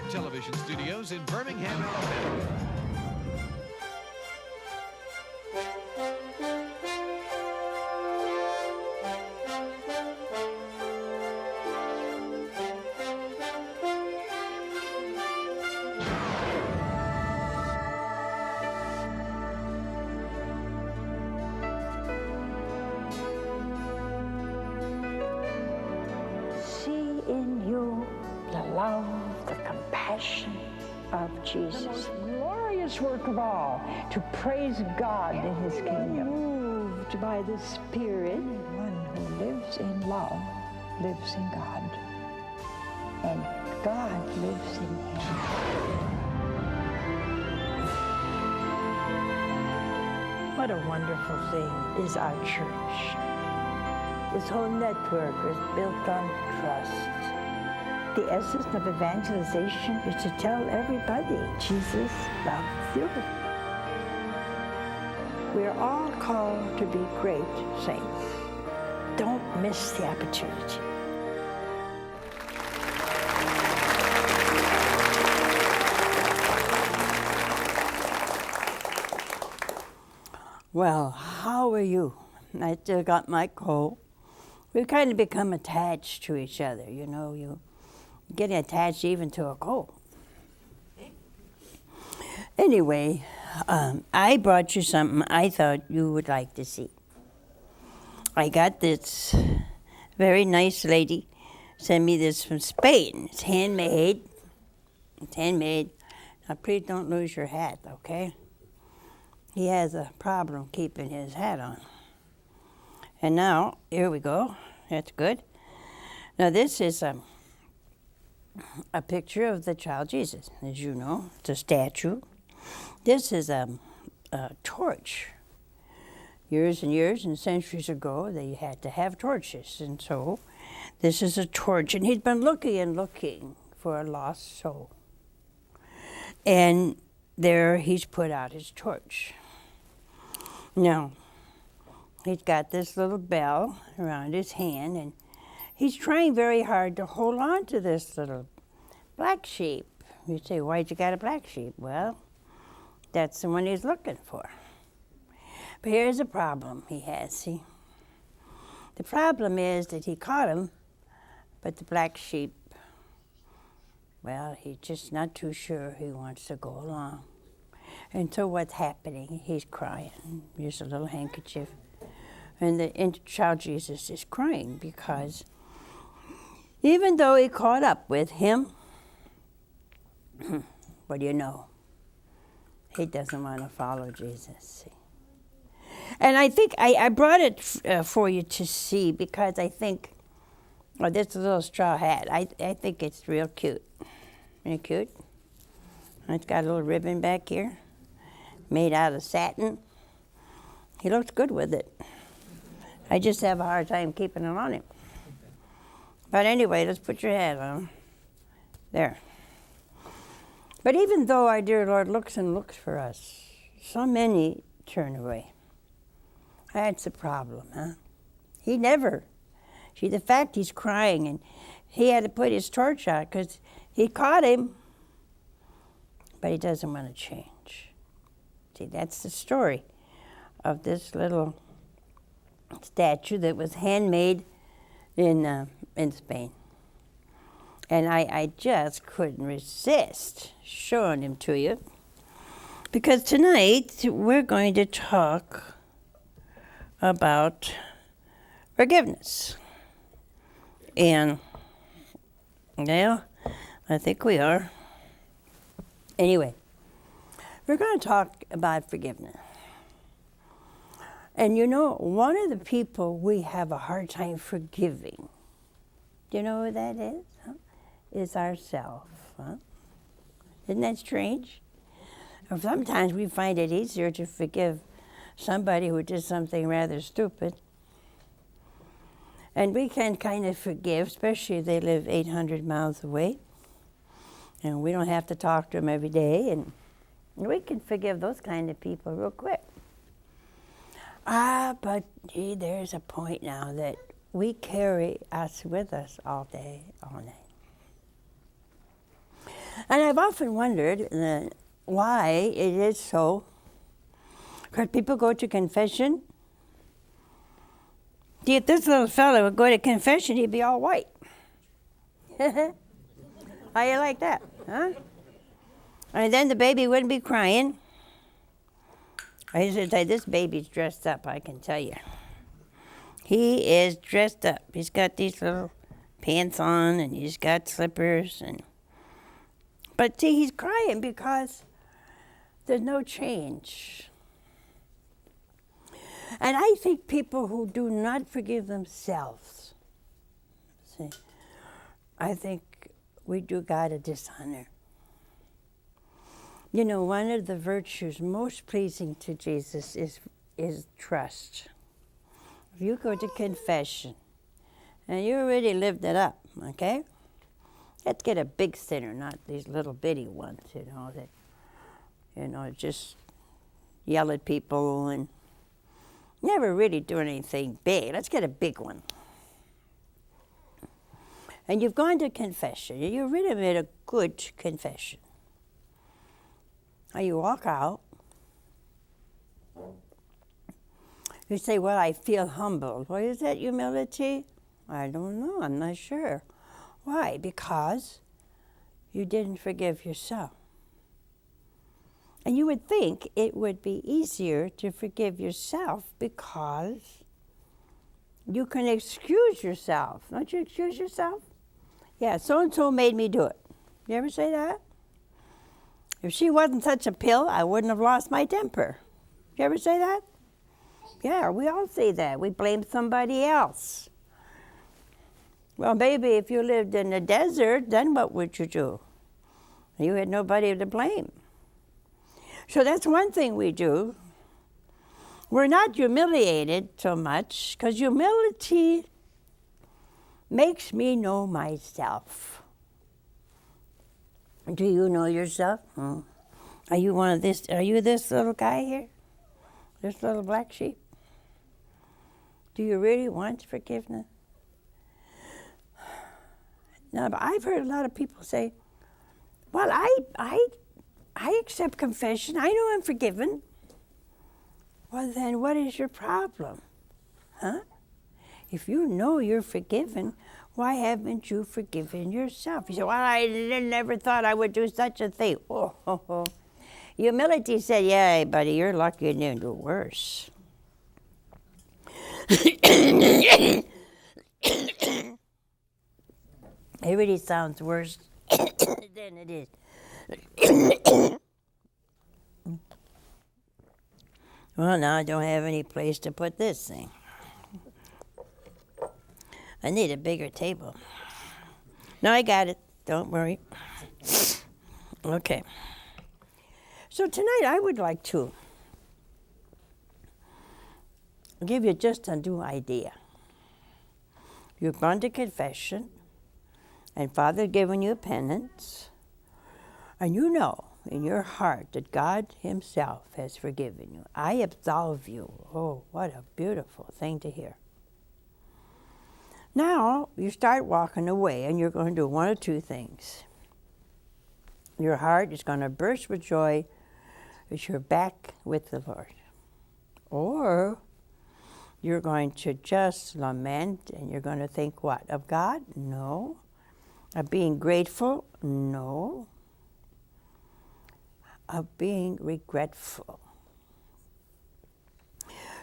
television studios in Birmingham, Alabama. In you the love, the compassion of Jesus. The most glorious work of all, to praise God in His kingdom. Moved by the Spirit, one who lives in love lives in God, and God lives in him. What a wonderful thing is our church. This whole network is built on trust. The essence of evangelization is to tell everybody Jesus loves you. We're all called to be great saints. Don't miss the opportunity. Well, how are you? I still got my cold. We've kind of become attached to each other, you know. You getting attached even to a cold. Anyway, I brought you something I thought you would like to see. I got this very nice lady sent me this from Spain. It's handmade. It's handmade. Now, please don't lose your hat, okay? He has a problem keeping his hat on. And now, here we go. That's good. Now, this is a picture of the child Jesus, as you know. It's a statue. This is a torch. Years and years and centuries ago, they had to have torches. And so, this is a torch. And he's been looking and looking for a lost soul. And there he's put out his torch. Now, he's got this little bell around his hand, and he's trying very hard to hold on to this little black sheep. You say, why'd you got a black sheep? Well, that's the one he's looking for. But here's a problem he has, see? The problem is that he caught him, but the black sheep, well, he's just not too sure he wants to go along. And so what's happening? He's crying. Here's a little handkerchief. And the child Jesus is crying because even though he caught up with him, what do you know? He doesn't want to follow Jesus. See? And I think I brought it for you to see because I think, well, this little straw hat, I think it's real cute. Isn't it cute? It's got a little ribbon back here, made out of satin. He looks good with it. I just have a hard time keeping it on him. But anyway, let's put your hat on. There. But even though our dear Lord looks and looks for us, so many turn away. That's the problem, huh? He never. See, the fact he's crying, and he had to put his torch out because he caught him, but he doesn't want to change. See, that's the story of this little statue that was handmade in Spain. And I just couldn't resist showing him to you. Because tonight we're going to talk about forgiveness. And, well, I think we are. Anyway, we're going to talk about forgiveness. And you know, one of the people we have a hard time forgiving, do you know who that is? Huh? Is ourselves. Huh? Isn't that strange? Or sometimes we find it easier to forgive somebody who did something rather stupid. And we can kind of forgive, especially if they live 800 miles away. And we don't have to talk to them every day. And we can forgive those kind of people real quick. But gee, there's a point now that we carry us with us all day, all night. And I've often wondered why it is so. Because people go to confession. See, if this little fellow would go to confession, he'd be all white. How you like that, huh? And then the baby wouldn't be crying. I used to say, this baby's dressed up, I can tell you. He is dressed up. He's got these little pants on, and he's got slippers. But see, he's crying because there's no change. And I think people who do not forgive themselves, see, I think we do God a dishonor. You know, one of the virtues most pleasing to Jesus is trust. If you go to confession, and you already lived it up, okay? Let's get a big sinner, not these little bitty ones, that, just yell at people and never really do anything big. Let's get a big one. And you've gone to confession, and you really made a good confession. Now you walk out. You say, well, I feel humbled. Well, is that humility? I don't know. I'm not sure. Why? Because you didn't forgive yourself. And you would think it would be easier to forgive yourself because you can excuse yourself. Don't you excuse yourself? Yeah, so-and-so made me do it. You ever say that? If she wasn't such a pill, I wouldn't have lost my temper. You ever say that? Yeah, we all say that. We blame somebody else. Well, maybe if you lived in the desert, then what would you do? You had nobody to blame. So that's one thing we do. We're not humiliated so much, because humility makes me know myself. Do you know yourself? Are you this little guy here? This little black sheep? Do you really want forgiveness? No, but I've heard a lot of people say, well, I accept confession. I know I'm forgiven. Well, then what is your problem? Huh? If you know you're forgiven, why haven't you forgiven yourself? You say, well, I never thought I would do such a thing. Oh. Humility said, yeah, buddy, you're lucky you didn't do worse. It really sounds worse than it is. Well, now I don't have any place to put this thing. I need a bigger table. No, I got it. Don't worry. Okay. So tonight I would like to give you just a new idea. You've gone to confession, and Father given you penance, and you know in your heart that God Himself has forgiven you. I absolve you. Oh, what a beautiful thing to hear. Now you start walking away, and you're going to do one of two things. Your heart is going to burst with joy as you're back with the Lord. Or you're going to just lament, and you're going to think what? Of God? No. Of being grateful? No. Of being regretful.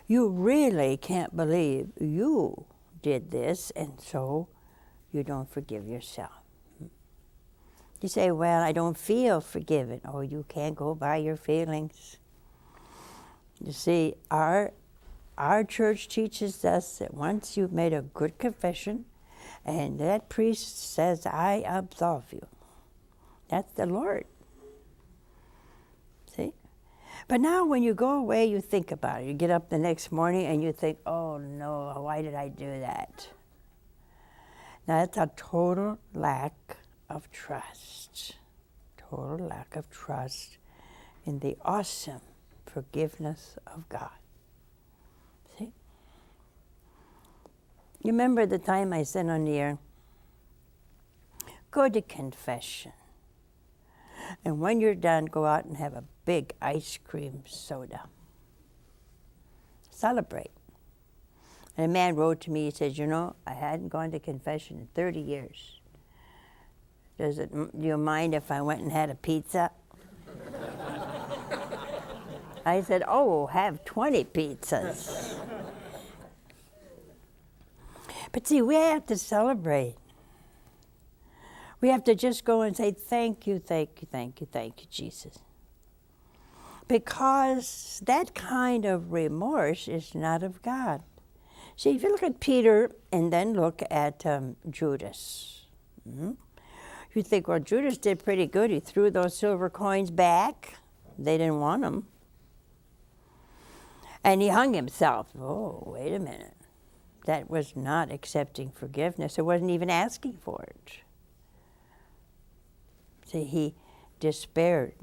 You really can't believe you did this, and so you don't forgive yourself. You say, well, I don't feel forgiven. Oh, you can't go by your feelings. You see, our church teaches us that once you've made a good confession, and that priest says, I absolve you, that's the Lord. See? But now when you go away, you think about it. You get up the next morning and you think, oh no, why did I do that? Now that's a total lack of trust. Total lack of trust in the awesome forgiveness of God. See? You remember the time I said on the air, go to confession. And when you're done, go out and have a big ice cream soda. Celebrate. And a man wrote to me, he says, you know, I hadn't gone to confession in 30 years. Do you mind if I went and had a pizza? I said, oh, have 20 pizzas. But see, we have to celebrate. We have to just go and say, thank you, thank you, thank you, thank you, Jesus. Because that kind of remorse is not of God. See, if you look at Peter and then look at Judas, you think, well, Judas did pretty good. He threw those silver coins back. They didn't want them. And he hung himself. Oh, wait a minute. That was not accepting forgiveness. It wasn't even asking for it. See, he despaired.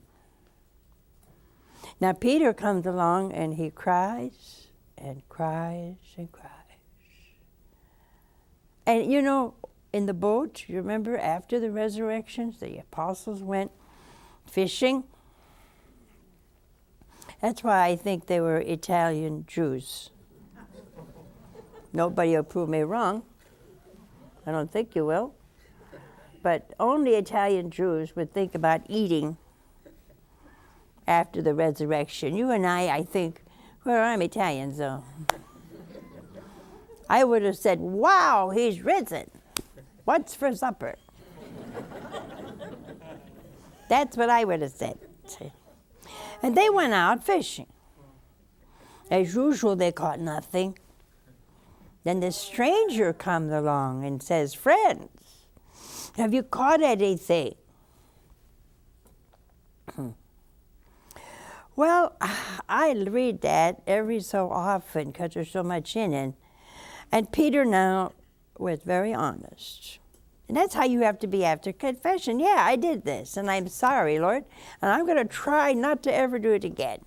Now Peter comes along and he cries and cries and cries. And you know, in the boat, you remember after the resurrections, the apostles went fishing. That's why I think they were Italian Jews. Nobody will prove me wrong. I don't think you will. But only Italian Jews would think about eating after the resurrection. You and I think, well, I'm Italian, so I would have said, wow, he's risen. What's for supper? That's what I would have said. And they went out fishing. As usual, they caught nothing. Then this stranger comes along and says, friends, have you caught anything? Well, I read that every so often because there's so much in it. And Peter now was very honest. And that's how you have to be after confession. Yeah, I did this, and I'm sorry, Lord, and I'm going to try not to ever do it again.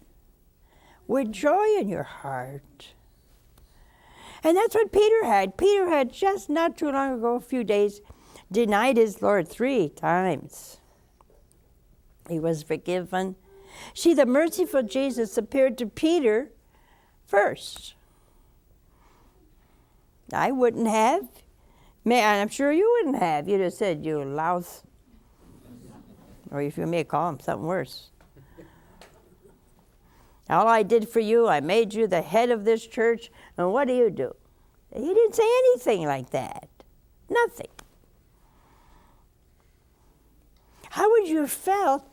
With joy in your heart. And that's what Peter had. Peter had just not too long ago, a few days, denied his Lord 3 times. He was forgiven. See, the merciful Jesus appeared to Peter first. I wouldn't have. I'm sure you wouldn't have. You'd have said, you louse. Or if you may call him something worse. All I did for you, I made you the head of this church, and what do? He didn't say anything like that. Nothing. How would you have felt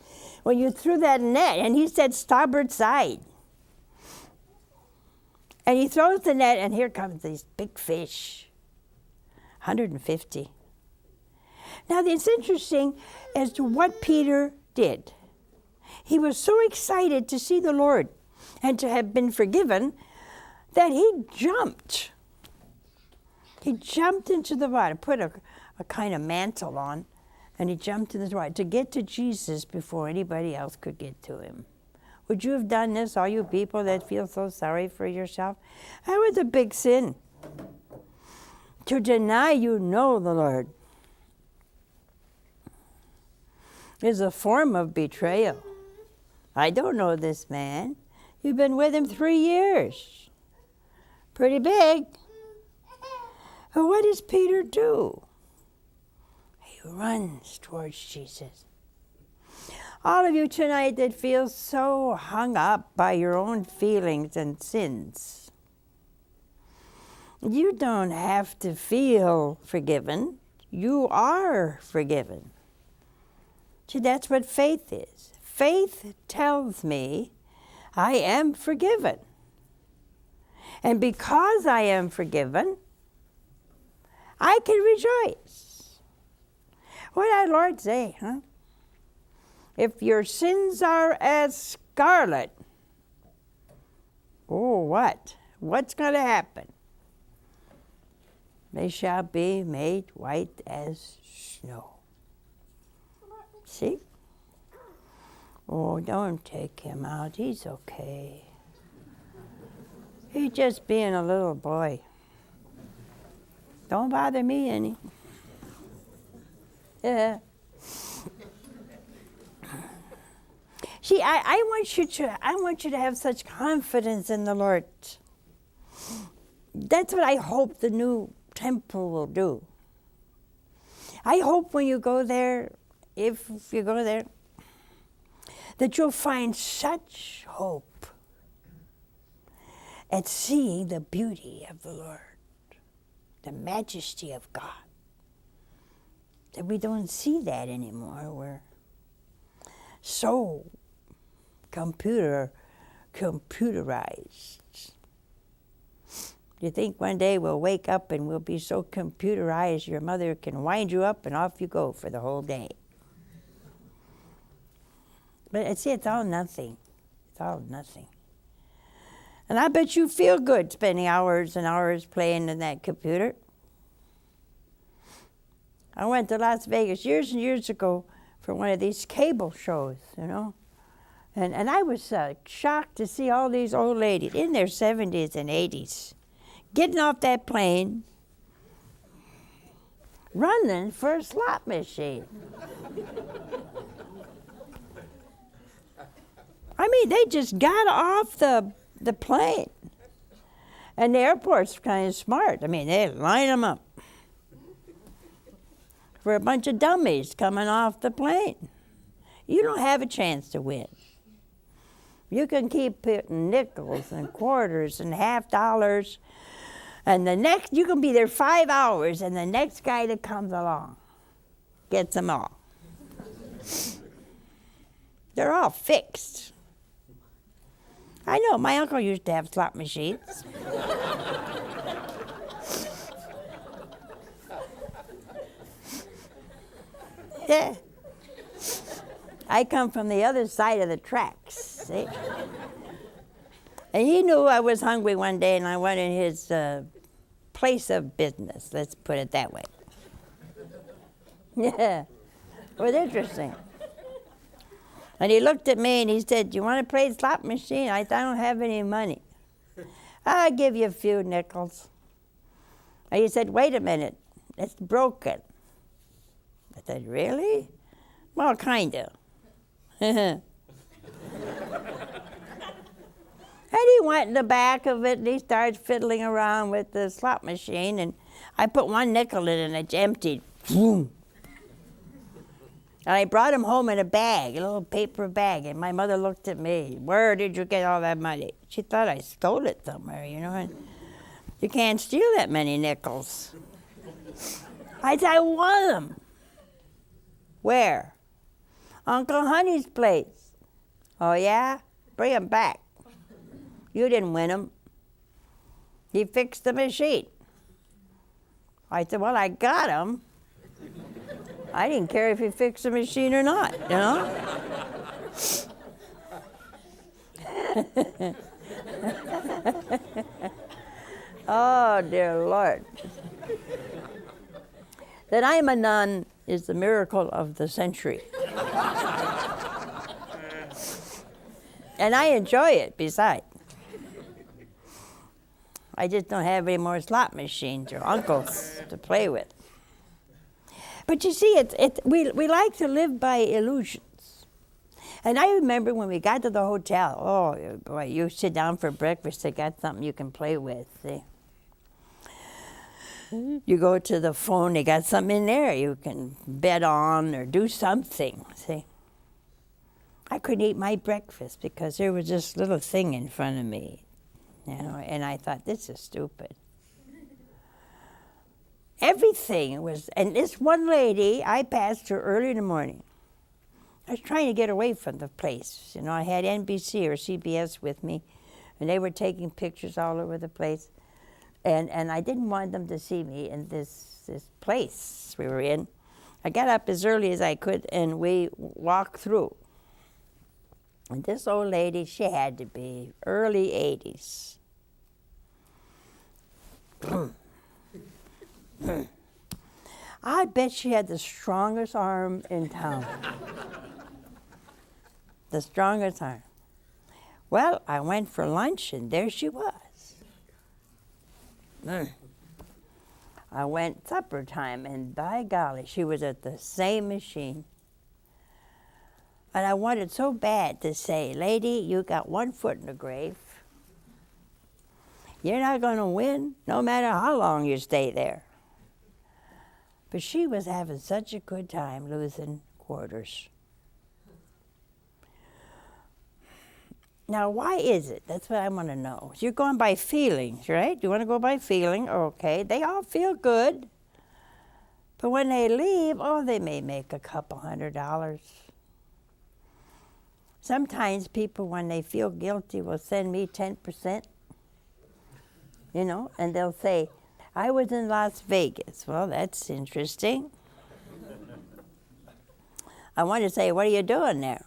when you threw that net and he said starboard side? And he throws the net and here comes these big fish, 150. Now it's interesting as to what Peter did. He was so excited to see the Lord and to have been forgiven that he jumped. He jumped into the water, put a kind of mantle on, and he jumped into the water to get to Jesus before anybody else could get to him. Would you have done this, all you people that feel so sorry for yourself? That was a big sin. To deny you know the Lord is a form of betrayal. I don't know this man. You've been with him 3 years. Pretty big. But what does Peter do? He runs towards Jesus. All of you tonight that feel so hung up by your own feelings and sins, you don't have to feel forgiven. You are forgiven. See, that's what faith is. Faith tells me I am forgiven. And because I am forgiven, I can rejoice. What did our Lord say, huh? If your sins are as scarlet, oh, what? What's going to happen? They shall be made white as snow. See? Oh, don't take him out. He's okay. He's just being a little boy. Don't bother me any. See, I want you to have such confidence in the Lord. That's what I hope the new temple will do. I hope when you go there, if you go there, that you'll find such hope at seeing the beauty of the Lord, the majesty of God, that we don't see that anymore. We're so computerized. You think one day we'll wake up and we'll be so computerized your mother can wind you up and off you go for the whole day. But see, it's all nothing. It's all nothing. And I bet you feel good spending hours and hours playing in that computer. I went to Las Vegas years and years ago for one of these cable shows, you know. And I was shocked to see all these old ladies in their 70s and 80s getting off that plane, running for a slot machine. I mean, they just got off the plane. And the airport's kind of smart. I mean, they line them up for a bunch of dummies coming off the plane. You don't have a chance to win. You can keep putting nickels and quarters and half dollars, and the next, you can be there 5 hours, and the next guy that comes along gets them all. They're all fixed. I know, my uncle used to have slot machines. Yeah. I come from the other side of the tracks, see? And he knew I was hungry one day, and I went in his place of business, let's put it that way. Yeah, it was interesting. And he looked at me and he said, "Do you want to play the slot machine?" I said, "I don't have any money." "I'll give you a few nickels." And he said, "Wait a minute, it's broken." I said, "Really?" "Well, kind of." And he went in the back of it and he started fiddling around with the slot machine, and I put one nickel in it and it's emptied. Boom. And I brought him home in a bag, a little paper bag, and my mother looked at me. "Where did you get all that money?" She thought I stole it somewhere, you know. And you can't steal that many nickels. I said, "I won them." "Where?" "Uncle Honey's place." "Oh, yeah? Bring them back." "You didn't win them. He fixed the machine." I said, "Well, I got them. I didn't care if he fixed the machine or not, you know?" Oh, dear Lord. That I'm a nun is the miracle of the century. And I enjoy it, besides. I just don't have any more slot machines or uncles to play with. But you see, we like to live by illusions. And I remember when we got to the hotel, oh boy, you sit down for breakfast, they got something you can play with, see? You go to the phone, they got something in there you can bet on or do something, see? I couldn't eat my breakfast because there was this little thing in front of me, you know, and I thought, this is stupid. Everything was, and this one lady, I passed her early in the morning. I was trying to get away from the place. You know, I had NBC or CBS with me, and they were taking pictures all over the place. And I didn't want them to see me in this place we were in. I got up as early as I could, and we walked through. And this old lady, she had to be early 80s. I bet she had the strongest arm in town. The strongest arm. Well, I went for lunch, and there she was. I went supper time, and by golly, she was at the same machine. And I wanted so bad to say, lady, you got one foot in the grave. You're not going to win, no matter how long you stay there. But she was having such a good time losing quarters. Now, why is it? That's what I want to know. You're going by feelings, right? You want to go by feeling? Okay. They all feel good. But when they leave, oh, they may make a couple $100. Sometimes people, when they feel guilty, will send me 10%. You know, and they'll say, I was in Las Vegas. Well, that's interesting. I want to say, what are you doing there?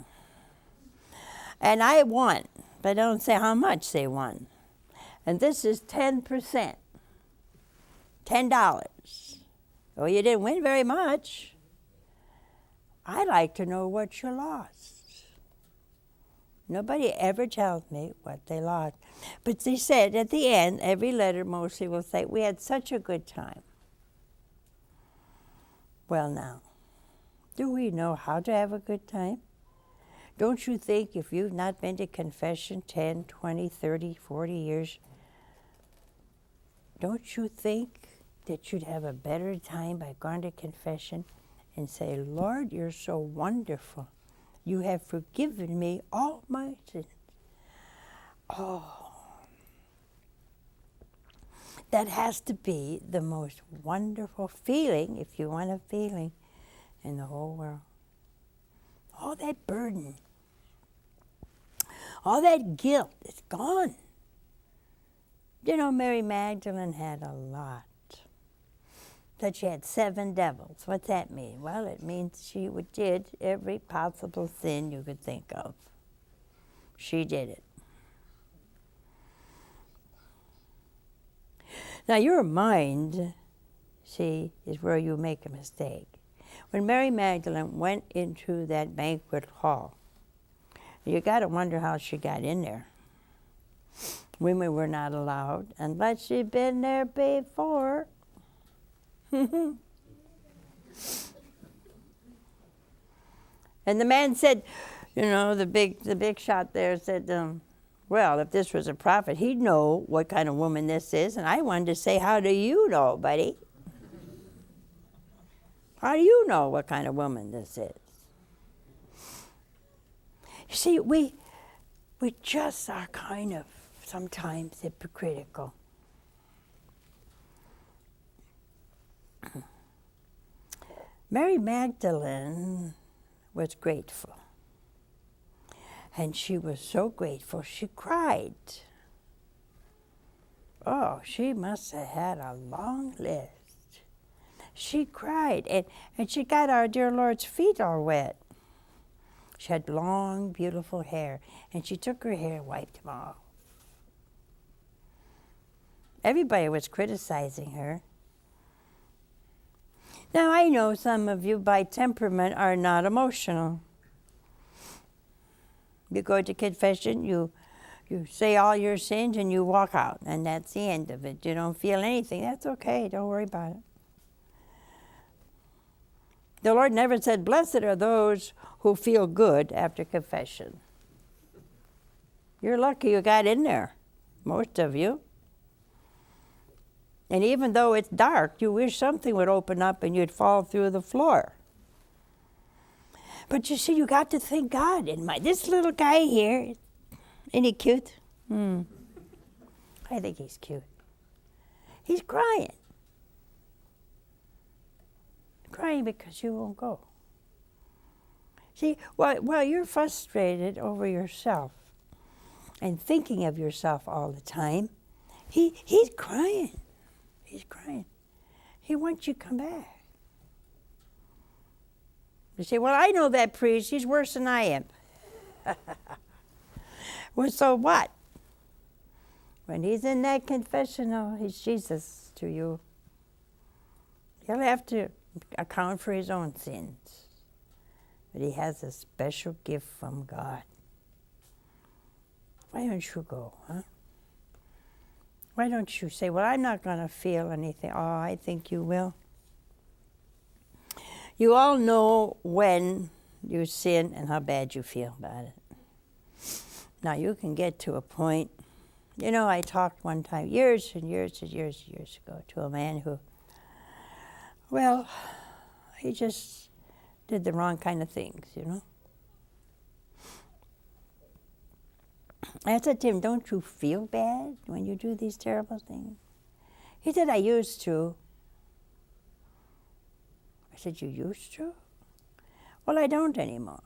And I won, but don't say how much they won. And this is 10%. $10. Well, you didn't win very much. I like to know what you lost. Nobody ever tells me what they lost. But they said at the end, every letter mostly will say, we had such a good time. Well now, do we know how to have a good time? Don't you think if you've not been to confession 10, 20, 30, 40 years, don't you think that you'd have a better time by going to confession and say, Lord, you're so wonderful. You have forgiven me all my sins. Oh, that has to be the most wonderful feeling, if you want a feeling, in the whole world. All that burden, all that guilt is gone. You know, Mary Magdalene had a lot. That she had 7 devils. What's that mean? Well, it means she did every possible sin you could think of. She did it. Now, your mind, see, is where you make a mistake. When Mary Magdalene went into that banquet hall, you got to wonder how she got in there. Women were not allowed unless she'd been there before. And the man said, you know, the big shot there said, well, if this was a prophet, he'd know what kind of woman this is. And I wanted to say, how do you know, buddy? How do you know what kind of woman this is? You see, we just are kind of sometimes hypocritical. Mary Magdalene was grateful. And she was so grateful, she cried. Oh, she must have had a long list. She cried, and she got our dear Lord's feet all wet. She had long, beautiful hair, and she took her hair and wiped them all. Everybody was criticizing her. Now, I know some of you by temperament are not emotional. You go to confession, you say all your sins, and you walk out, and that's the end of it. You don't feel anything. That's okay. Don't worry about it. The Lord never said, blessed are those who feel good after confession. You're lucky you got in there, most of you. And even though it's dark, you wish something would open up and you'd fall through the floor. But you see, you got to thank God. And this little guy here, isn't he cute? I think he's cute. He's crying. Crying because you won't go. See, while you're frustrated over yourself and thinking of yourself all the time, he's crying. He's crying. He wants you to come back. You say, well, I know that priest. He's worse than I am. Well, so what? When he's in that confessional, he's Jesus to you. He'll have to account for his own sins. But he has a special gift from God. Why don't you go, huh? Why don't you say, well, I'm not going to feel anything. Oh, I think you will. You all know when you sin and how bad you feel about it. Now you can get to a point. You know, I talked one time, years and years and years and years ago, to a man who, well, he just did the wrong kind of things, you know. I said to him, don't you feel bad when you do these terrible things? He said, I used to. I said, you used to? Well, I don't anymore.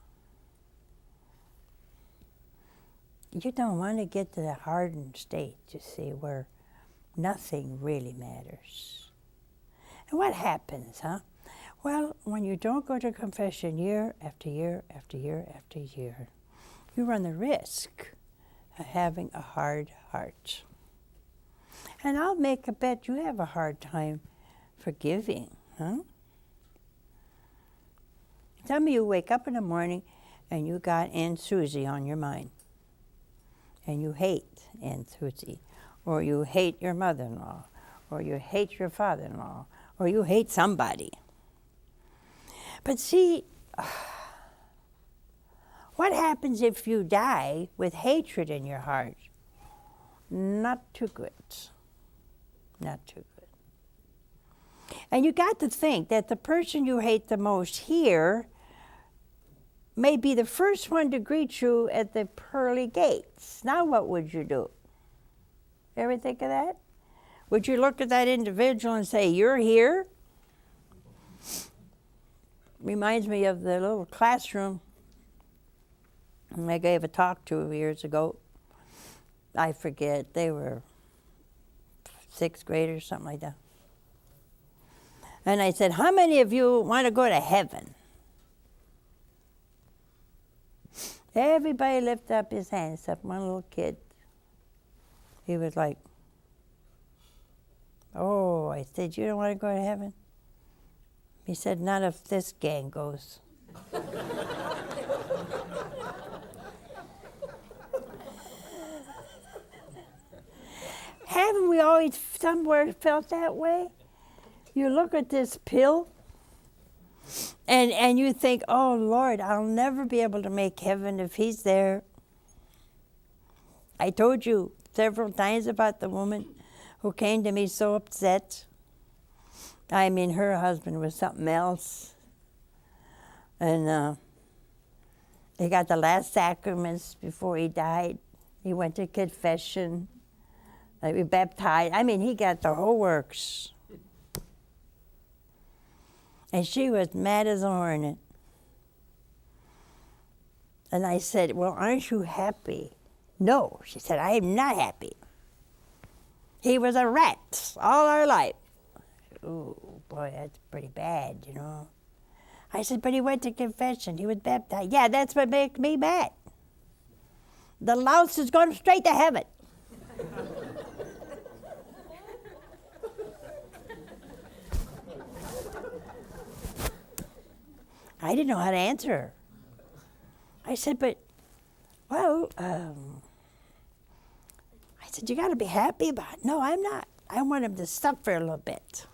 You don't want to get to the hardened state, you see, where nothing really matters. And what happens, huh? Well, when you don't go to confession year after year after year after year, you run the risk of having a hard heart. And I'll make a bet you have a hard time forgiving, huh? Some of you wake up in the morning and you got Aunt Susie on your mind. And you hate Aunt Susie, or you hate your mother-in-law, or you hate your father-in-law, or you hate somebody. But see, what happens if you die with hatred in your heart? Not too good. Not too good. And you got to think that the person you hate the most here may be the first one to greet you at the pearly gates. Now what would you do? Ever think of that? Would you look at that individual and say, you're here? Reminds me of the little classroom I gave a talk to years ago. I forget, they were 6th graders, something like that. And I said, how many of you want to go to heaven? Everybody lifted up his hand except one little kid. He was like, oh, I said, you don't want to go to heaven? He said, not if this gang goes. Haven't we always somewhere felt that way? You look at this pill, and you think, oh, Lord, I'll never be able to make heaven if he's there. I told you several times about the woman who came to me so upset. I mean, her husband was something else. And he got the last sacraments before he died. He went to confession. He baptized. I mean, he got the whole works. And she was mad as a hornet. And I said, well, aren't you happy? No, she said, I am not happy. He was a rat all our life. Ooh, boy, that's pretty bad, you know. I said, but he went to confession. He was baptized. Yeah, that's what makes me mad. The louse is going straight to heaven. I didn't know how to answer her. I said, but, well, I said, you got to be happy about it. No, I'm not. I want him to suffer a little bit.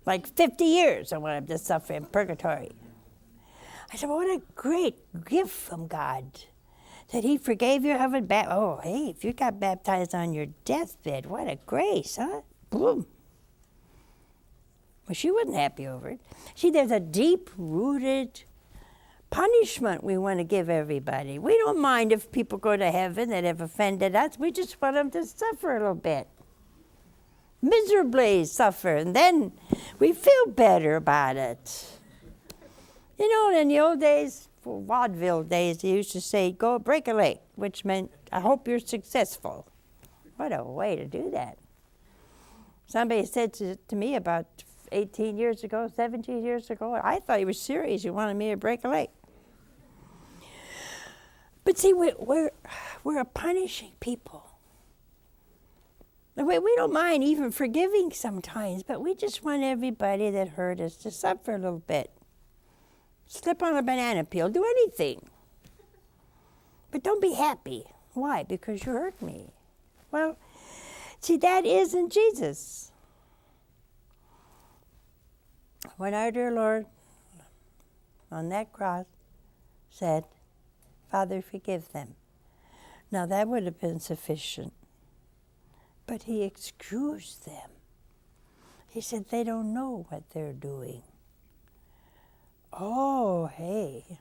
Like 50 years I want him to suffer in purgatory. I said, well, what a great gift from God that he forgave you having oh, hey, if you got baptized on your deathbed, what a grace, huh? Boom. Well, she wasn't happy over it. See, there's a deep-rooted punishment we want to give everybody. We don't mind if people go to heaven that have offended us. We just want them to suffer a little bit. Miserably suffer, and then we feel better about it. You know, in the old days, for vaudeville days, they used to say, go break a leg, which meant, I hope you're successful. What a way to do that. Somebody said to me about 18 years ago, 17 years ago, I thought he was serious. He wanted me to break a leg. But see, we're a punishing people. We don't mind even forgiving sometimes, but we just want everybody that hurt us to suffer a little bit. Slip on a banana peel, do anything. But don't be happy. Why? Because you hurt me. Well, see, that isn't Jesus. When our dear Lord on that cross said, Father, forgive them. Now that would have been sufficient. But he excused them. He said, they don't know what they're doing. Oh, hey.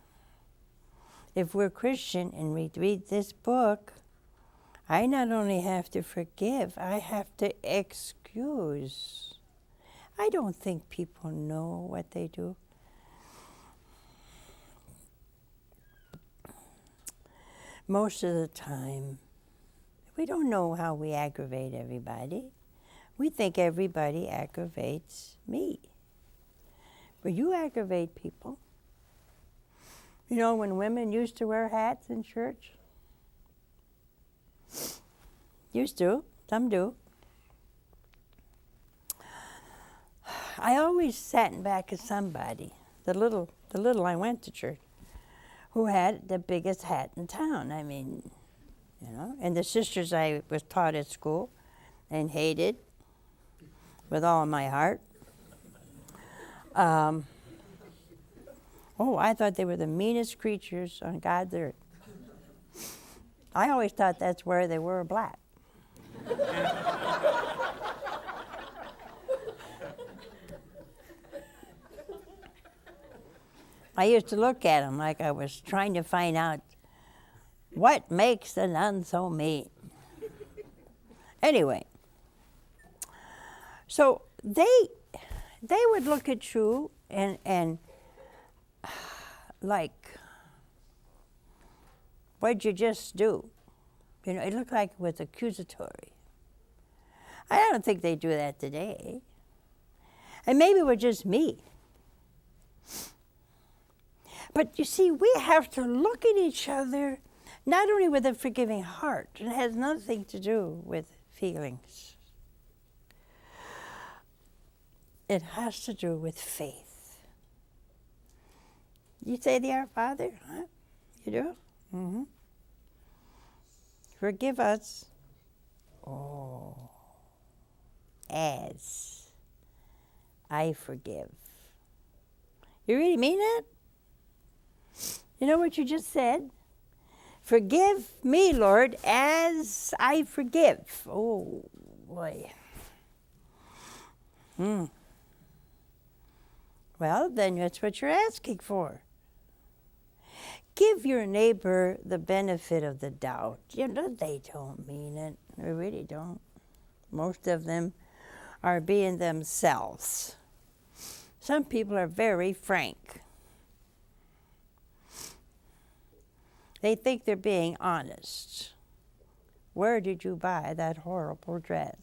If we're Christian and we read this book, I not only have to forgive, I have to excuse. I don't think people know what they do. Most of the time, we don't know how we aggravate everybody. We think everybody aggravates me. But you aggravate people. You know, when women used to wear hats in church? Used to. Some do. I always sat in back of somebody, the little I went to church, who had the biggest hat in town. I mean, you know, and the sisters I was taught at school and hated with all my heart. I thought they were the meanest creatures on God's earth. I always thought that's where they were black. I used to look at them like I was trying to find out what makes a nun so mean. Anyway, so they would look at you and like, what'd you just do? You know, it looked like it was accusatory. I don't think they do that today. And maybe it was just me. But you see, we have to look at each other not only with a forgiving heart, it has nothing to do with feelings. It has to do with faith. You say the Our Father, huh? You do? Mm-hmm. Forgive us, as I forgive. You really mean that? You know what you just said? Forgive me, Lord, as I forgive. Oh, boy. Well, then that's what you're asking for. Give your neighbor the benefit of the doubt. You know, they don't mean it. They really don't. Most of them are being themselves. Some people are very frank. They think they're being honest. Where did you buy that horrible dress?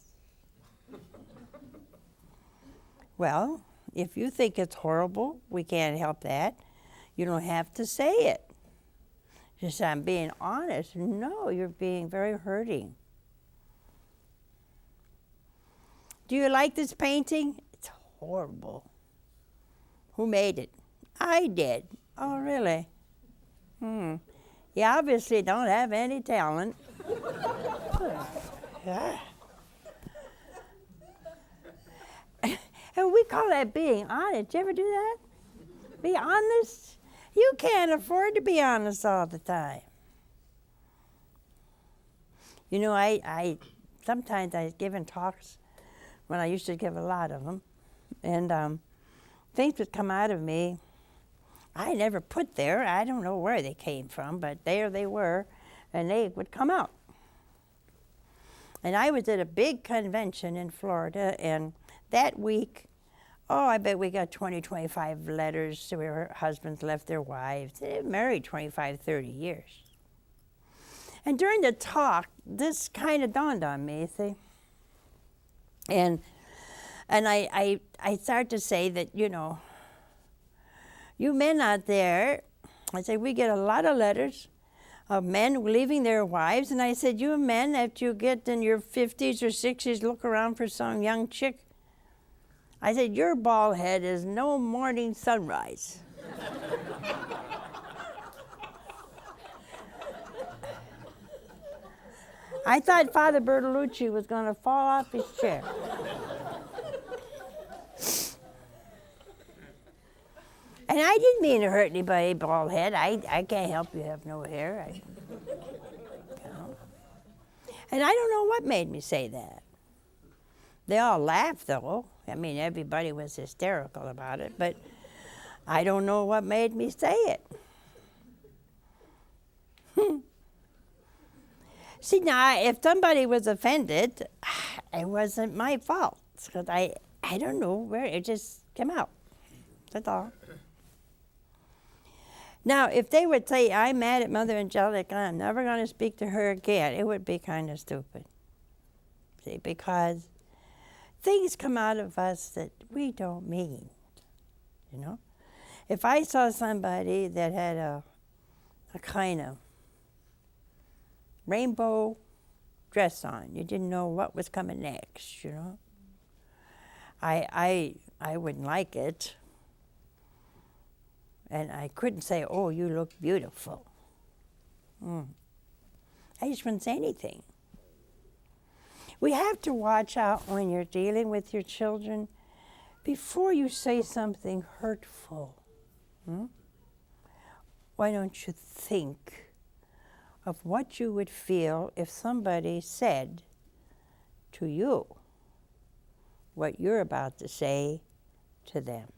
Well, if you think it's horrible, we can't help that. You don't have to say it. Just I'm being honest. No, you're being very hurting. Do you like this painting? It's horrible. Who made it? I did. Oh, really? You obviously don't have any talent. And we call that being honest. Did you ever do that? Be honest? You can't afford to be honest all the time. You know, I sometimes I've given talks when I used to give a lot of them, and things would come out of me I never put there. I don't know where they came from, but there they were, and they would come out. And I was at a big convention in Florida, and that week, I bet we got 20, 25 letters where husbands left their wives. They were married 25, 30 years. And during the talk, this kind of dawned on me, see? And I started to say that, you men out there, I said, we get a lot of letters of men leaving their wives. And I said, you men, after you get in your 50s or 60s, look around for some young chick. I said, your bald head is no morning sunrise. I thought Father Bertolucci was going to fall off his chair. And I didn't mean to hurt anybody, bald head. I can't help you have no hair. You know. And I don't know what made me say that. They all laughed, though. I mean, everybody was hysterical about it, but I don't know what made me say it. See, now, if somebody was offended, it wasn't my fault, because I don't know where it just came out. That's all. Now, if they would say, I'm mad at Mother Angelica, I'm never going to speak to her again, it would be kind of stupid. See, because things come out of us that we don't mean, you know? If I saw somebody that had a kind of rainbow dress on, you didn't know what was coming next, you know? I wouldn't like it. And I couldn't say, oh, you look beautiful. I just wouldn't say anything. We have to watch out when you're dealing with your children before you say something hurtful. Why don't you think of what you would feel if somebody said to you what you're about to say to them?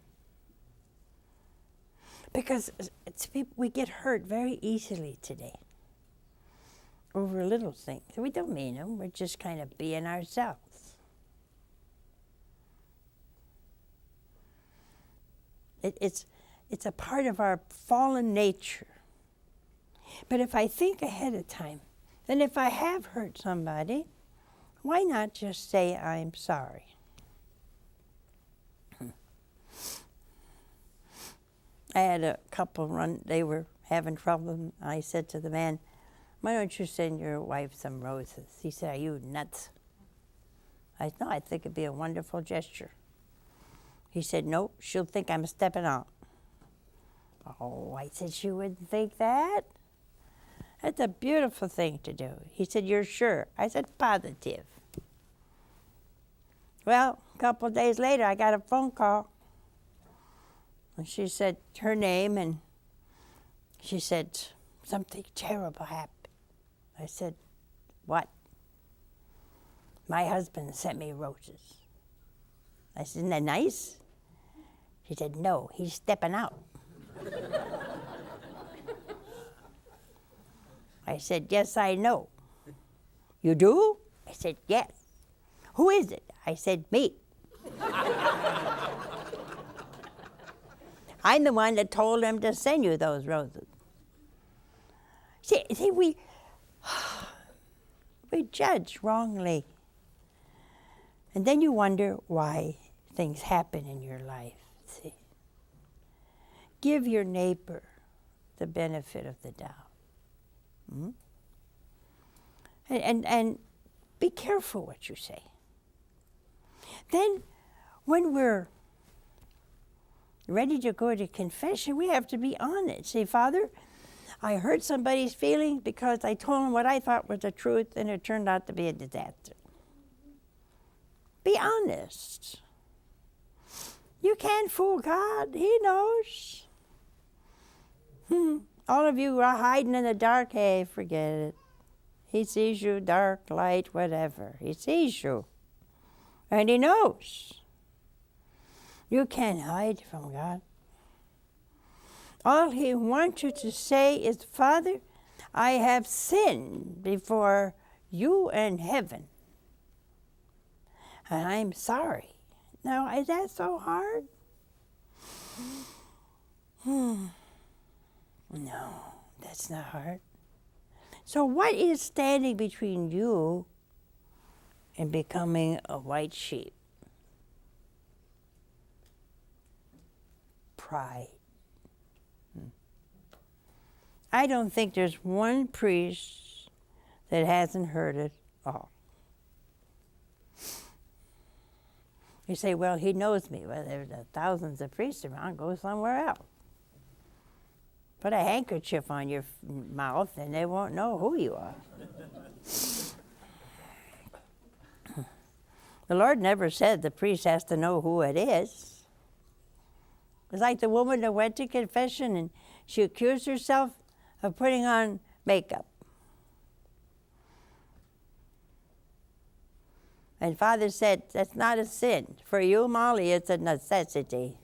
Because we get hurt very easily today over little things. We don't mean them. We're just kind of being ourselves. It's a part of our fallen nature. But if I think ahead of time, then if I have hurt somebody, why not just say I'm sorry? I had a couple run, they were having trouble. I said to the man, why don't you send your wife some roses? He said, are you nuts? I said, no, I think it'd be a wonderful gesture. He said, no, she'll think I'm stepping out. Oh, I said, she wouldn't think that. That's a beautiful thing to do. He said, you're sure? I said, positive. Well, a couple of days later, I got a phone call. And she said her name, and she said, something terrible happened. I said, what? My husband sent me roses. I said, isn't that nice? She said, no, he's stepping out. I said, yes, I know. You do? I said, yes. Who is it? I said, me. I'm the one that told him to send you those roses. See, we judge wrongly. And then you wonder why things happen in your life. See? Give your neighbor the benefit of the doubt. And be careful what you say. Then when we're ready to go to confession, we have to be honest. Say, Father, I hurt somebody's feelings because I told them what I thought was the truth, and it turned out to be a disaster. Be honest. You can't fool God. He knows. All of you are hiding in the dark. Hey, forget it. He sees you, dark, light, whatever. He sees you. And he knows. You can't hide from God. All he wants you to say is, Father, I have sinned before you and heaven. And I'm sorry. Now, is that so hard? No, that's not hard. So what is standing between you and becoming a white sheep? Pride. I don't think there's one priest that hasn't heard it all. You say, well, he knows me. Well, there's thousands of priests around. Go somewhere else. Put a handkerchief on your mouth and they won't know who you are. The Lord never said the priest has to know who it is. It's like the woman that went to confession and she accused herself of putting on makeup. And Father said, that's not a sin. For you, Molly, it's a necessity.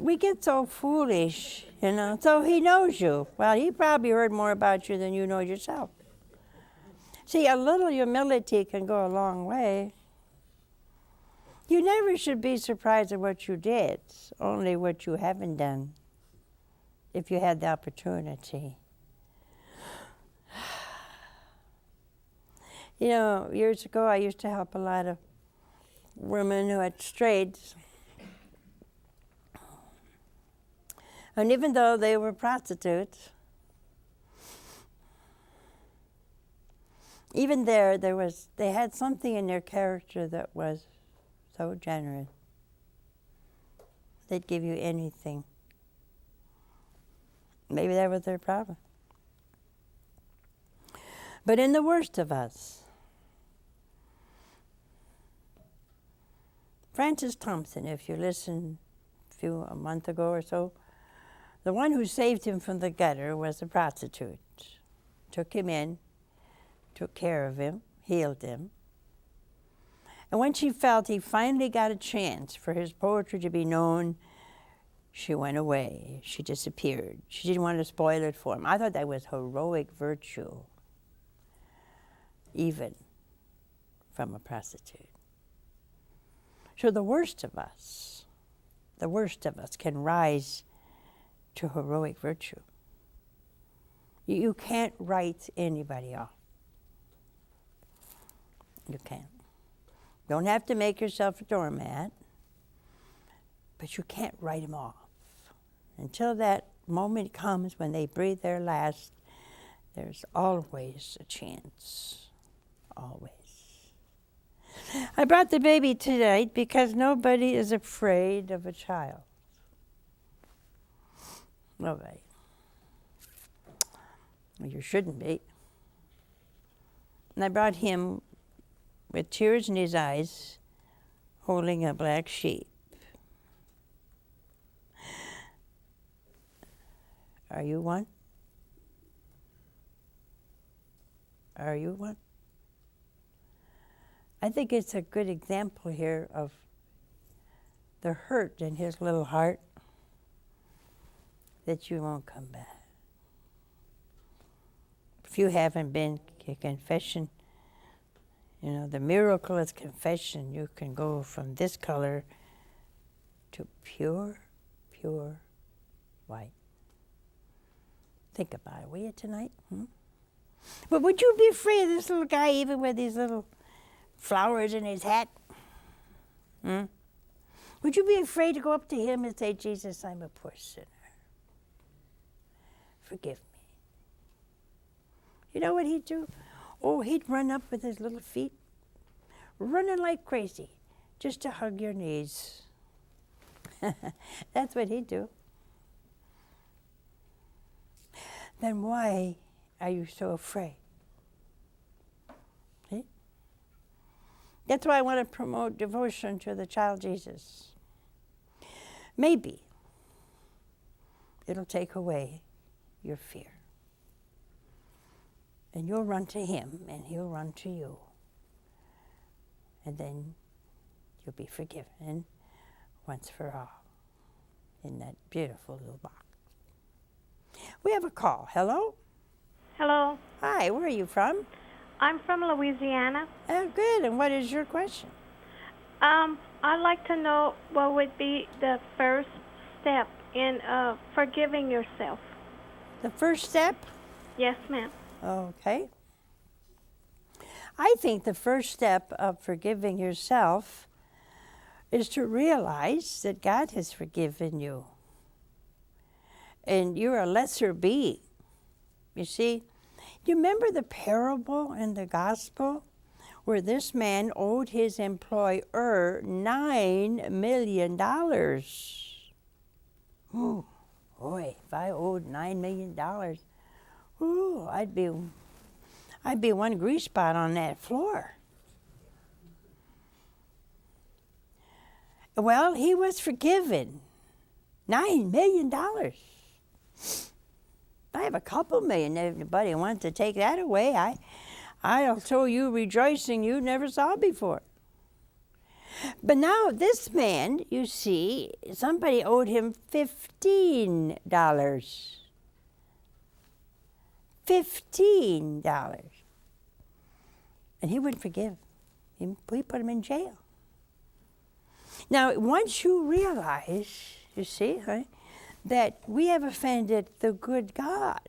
We get so foolish, So he knows you. Well, he probably heard more about you than you know yourself. See, a little humility can go a long way. You never should be surprised at what you did, only what you haven't done, if you had the opportunity. Years ago, I used to help a lot of women who had strayed. And even though they were prostitutes, even they had something in their character that was so generous. They'd give you anything. Maybe that was their problem. But in the worst of us, Francis Thompson, if you listened a month ago or so, the one who saved him from the gutter was a prostitute. Took him in, took care of him, healed him. And when she felt he finally got a chance for his poetry to be known, she went away. She disappeared. She didn't want to spoil it for him. I thought that was heroic virtue, even from a prostitute. So the worst of us can rise to heroic virtue. You can't write anybody off. You can't. Don't have to make yourself a doormat, but you can't write them off. Until that moment comes when they breathe their last, there's always a chance. Always. I brought the baby tonight because nobody is afraid of a child. Nobody. Well, you shouldn't be. And I brought him with tears in his eyes, holding a black sheep. Are you one? Are you one? I think it's a good example here of the hurt in his little heart that you won't come back. If you haven't been to confession, the miracle is confession. You can go from this color to pure, pure white. Think about it, will you, tonight? But would you be afraid of this little guy, even with these little flowers in his hat? Would you be afraid to go up to him and say, Jesus, I'm a poor sinner. Forgive me. You know what he'd do? Oh, he'd run up with his little feet, running like crazy, just to hug your knees. That's what he'd do. Then why are you so afraid? See? That's why I want to promote devotion to the child Jesus. Maybe it'll take away your fear. And you'll run to him, and he'll run to you. And then you'll be forgiven once for all in that beautiful little box. We have a call. Hello? Hello. Hi, where are you from? I'm from Louisiana. Oh, good. And what is your question? I'd like to know what would be the first step in forgiving yourself. The first step? Yes, ma'am. Okay. I think the first step of forgiving yourself is to realize that God has forgiven you. And you're a lesser being. You see, you remember the parable in the gospel where this man owed his employer $9 million. Ooh, boy, if I owed $9 million, ooh, I'd be one grease spot on that floor. Well, he was forgiven. $9 million. I have a couple million. If anybody wants to take that away, I'll show you rejoicing you never saw before. But now this man, you see, somebody owed him $15. $15. And he wouldn't forgive. He put him in jail. Now, once you realize, you see, that we have offended the good God,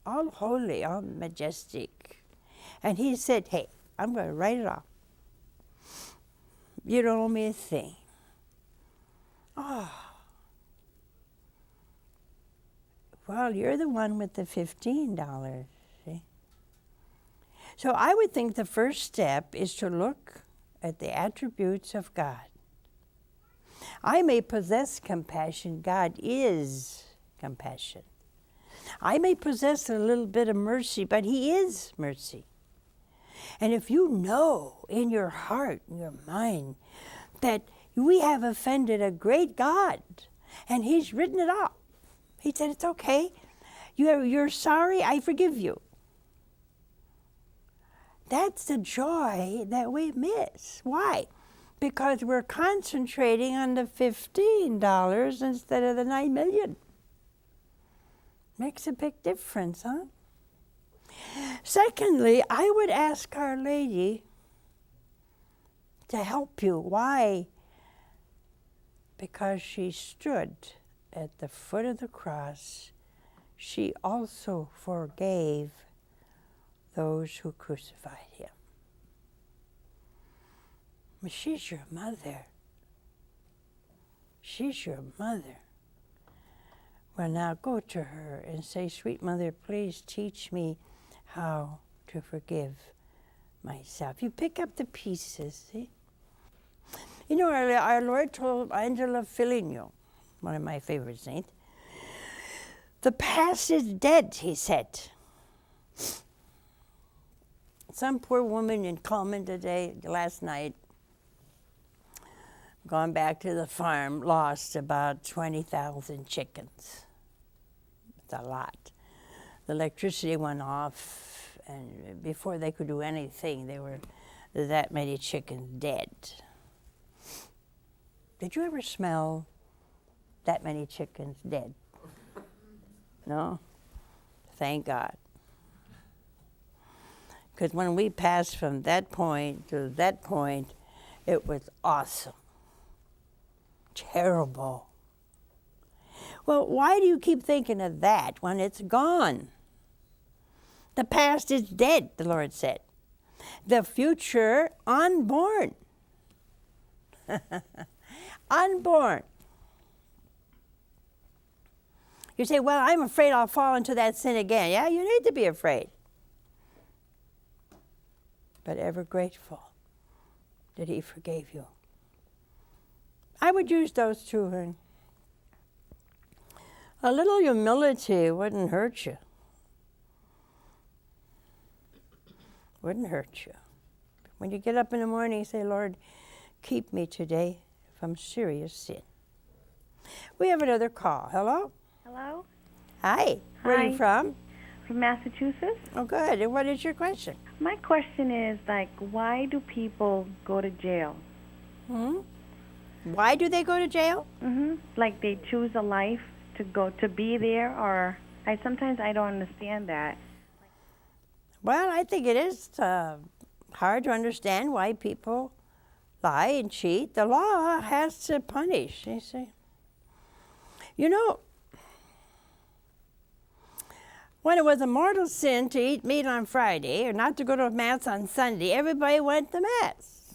all holy, all majestic. And he said, hey, I'm going to write it off. You don't owe me a thing. Oh. Well, you're the one with the $15, see? So I would think the first step is to look at the attributes of God. I may possess compassion. God is compassion. I may possess a little bit of mercy, but He is mercy. And if you know in your heart, in your mind, that we have offended a great God, and He's written it off. He said, it's okay. You're sorry, I forgive you. That's the joy that we miss. Why? Because we're concentrating on the $15 instead of the $9 million. Makes a big difference, huh? Secondly, I would ask Our Lady to help you. Why? Because she stood at the foot of the cross. She also forgave those who crucified Him. She's your mother. She's your mother. Well, now go to her and say, sweet mother, please teach me how to forgive myself. You pick up the pieces, see? You know, our Lord told Angela Filino, one of my favorite saints, the past is dead, He said. Some poor woman in Coleman last night, gone back to the farm, lost about 20,000 chickens. It's a lot. The electricity went off, and before they could do anything, there were that many chickens dead. Did you ever smell that many chickens dead? No? Thank God. Because when we passed from that point to that point, it was awesome. Terrible. Well, why do you keep thinking of that when it's gone? The past is dead, the Lord said. The future, unborn. Unborn. You say, well, I'm afraid I'll fall into that sin again. Yeah, you need to be afraid. But ever grateful that He forgave you. I would use those two. A little humility wouldn't hurt you. Wouldn't hurt you. When you get up in the morning, you say, Lord, keep me today from serious sin. We have another call. Hello? Hello? Hi. Where are you from? From Massachusetts. Oh, good. And what is your question? My question is, why do people go to jail? Why do they go to jail? Like they choose a life to be there, or sometimes I don't understand that. Well, I think it is hard to understand why people lie and cheat. The law has to punish, you see. You know, when it was a mortal sin to eat meat on Friday or not to go to Mass on Sunday, everybody went to Mass.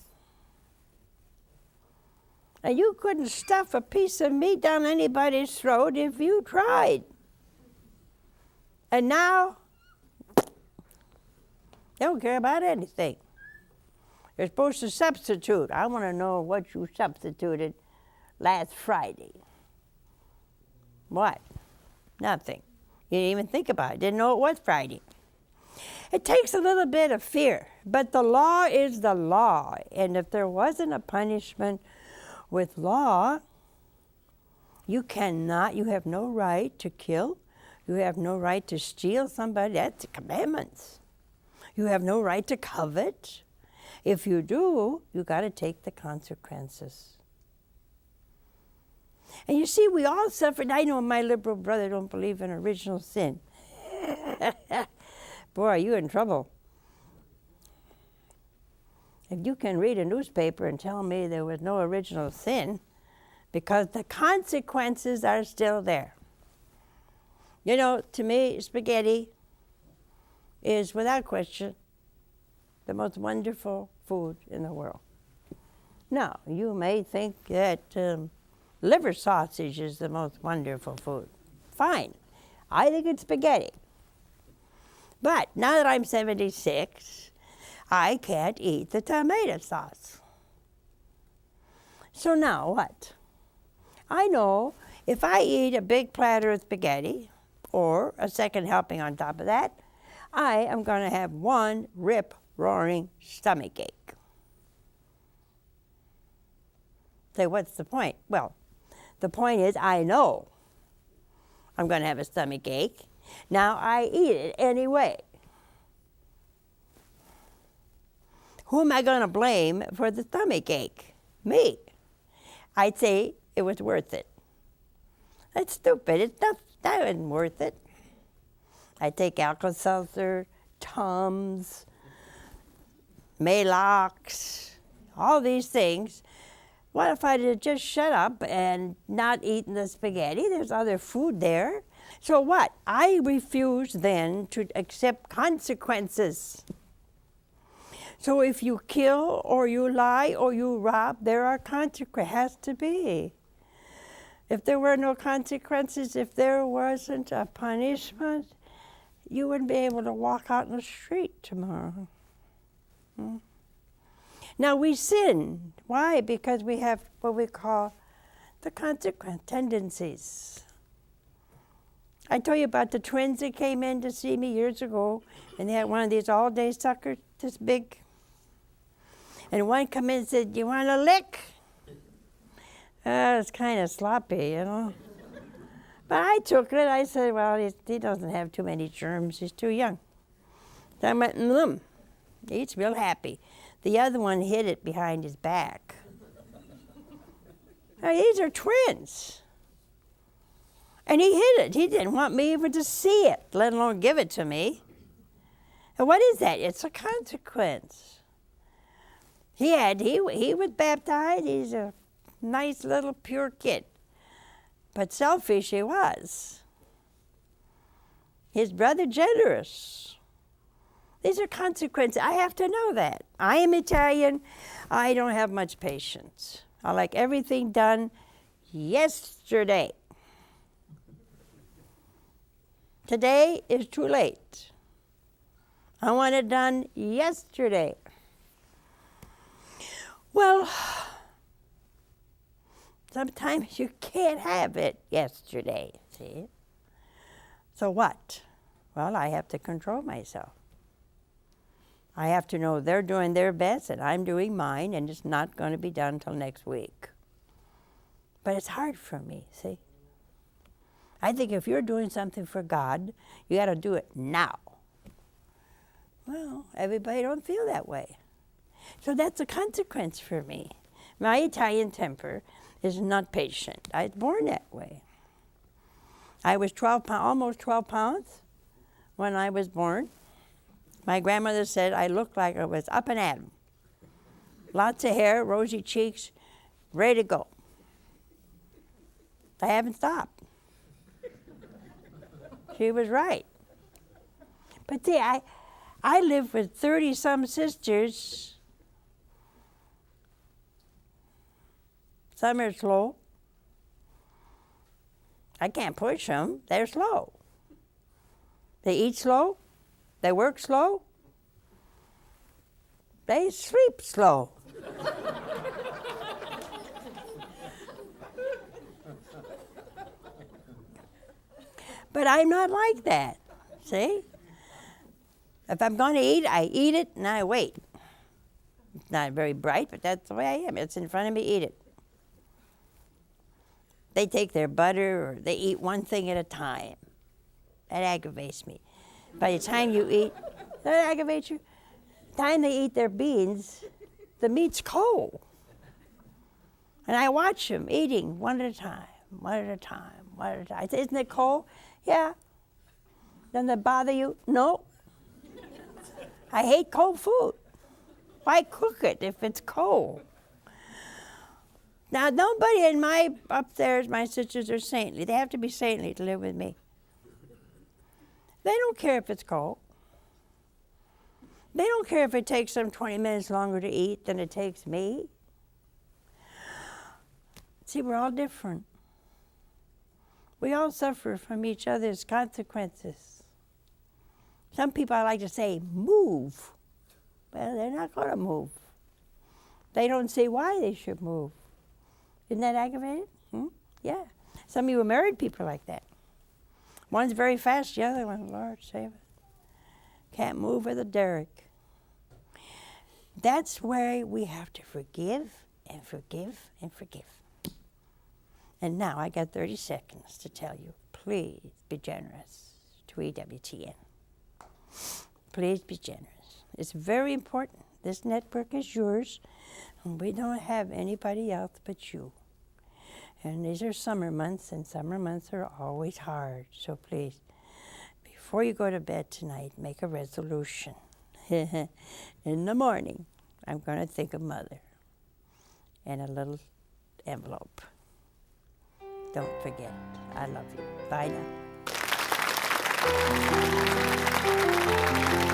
And you couldn't stuff a piece of meat down anybody's throat if you tried. And now, they don't care about anything. You're supposed to substitute. I want to know what you substituted last Friday. What? Nothing. You didn't even think about it. Didn't know it was Friday. It takes a little bit of fear, but the law is the law. And if there wasn't a punishment with law, you have no right to kill. You have no right to steal somebody. That's the commandments. You have no right to covet. If you do, you got to take the consequences. And you see, we all suffered. I know my liberal brother don't believe in original sin. Boy, you're in trouble. If you can read a newspaper and tell me there was no original sin, because the consequences are still there. You know, to me, spaghetti is, without question, the most wonderful food in the world. Now, you may think that liver sausage is the most wonderful food. Fine. I think it's spaghetti. But now that I'm 76, I can't eat the tomato sauce. So now what? I know if I eat a big platter of spaghetti or a second helping on top of that, I am going to have one rip-roaring stomach ache. Say, what's the point? Well, the point is I know I'm going to have a stomach ache. Now I eat it anyway. Who am I going to blame for the stomach ache? Me. I'd say it was worth it. That's stupid. That wasn't worth it. I take Alka-Seltzer, Tums, Maalox, all these things. What if I had just shut up and not eaten the spaghetti? There's other food there. So what? I refuse then to accept consequences. So if you kill or you lie or you rob, there are consequences. Has to be. If there were no consequences, if there wasn't a punishment, you wouldn't be able to walk out in the street tomorrow. Now we sin. Why? Because we have what we call the consequent tendencies. I told you about the twins that came in to see me years ago, and they had one of these all-day suckers, this big. And one come in and said, "You want a lick?" It's kind of sloppy, you know. But I took it. I said, well, he doesn't have too many germs. He's too young. So I went, He's real happy. The other one hid it behind his back. Now, these are twins. And he hid it. He didn't want me even to see it, let alone give it to me. And what is that? It's a consequence. He was baptized. He's a nice little pure kid. But selfish he was. His brother generous. These are consequences. I have to know that. I am Italian. I don't have much patience. I like everything done yesterday. Today is too late. I want it done yesterday. Well, sometimes you can't have it yesterday, see? So what? Well, I have to control myself. I have to know they're doing their best and I'm doing mine, and it's not going to be done till next week. But it's hard for me, see? I think if you're doing something for God, you got to do it now. Well, everybody don't feel that way. So that's a consequence for me. My Italian temper is not patient. I was born that way. I was almost 12 pounds when I was born. My grandmother said I looked like I was up and at 'em. Lots of hair, rosy cheeks, ready to go. I haven't stopped. She was right. But see, I lived with 30-some sisters. Some are slow. I can't push them. They're slow. They eat slow. They work slow. They sleep slow. But I'm not like that, see? If I'm going to eat, I eat it and I wait. It's not very bright, but that's the way I am. It's in front of me, eat it. They take their butter or they eat one thing at a time. That aggravates me. By the time you eat, that aggravates you? The time they eat their beans, the meat's cold. And I watch them eating one at a time, one at a time, one at a time. I say, isn't it cold? Yeah. Doesn't it bother you? No. I hate cold food. Why cook it if it's cold? Now, nobody in my upstairs, my sisters are saintly. They have to be saintly to live with me. They don't care if it's cold. They don't care if it takes them 20 minutes longer to eat than it takes me. See, we're all different. We all suffer from each other's consequences. Some people, I like to say, move. Well, they're not going to move. They don't see why they should move. Isn't that aggravating? Yeah. Some of you married people like that. One's very fast, the other one, Lord save it, can't move with a derrick. That's where we have to forgive and forgive and forgive. And now I got 30 seconds to tell you, please be generous to EWTN. Please be generous. It's very important. This network is yours, and we don't have anybody else but you. And these are summer months, and summer months are always hard. So please, before you go to bed tonight, make a resolution. In the morning, I'm going to think of Mother and a little envelope. Don't forget. I love you. Bye now.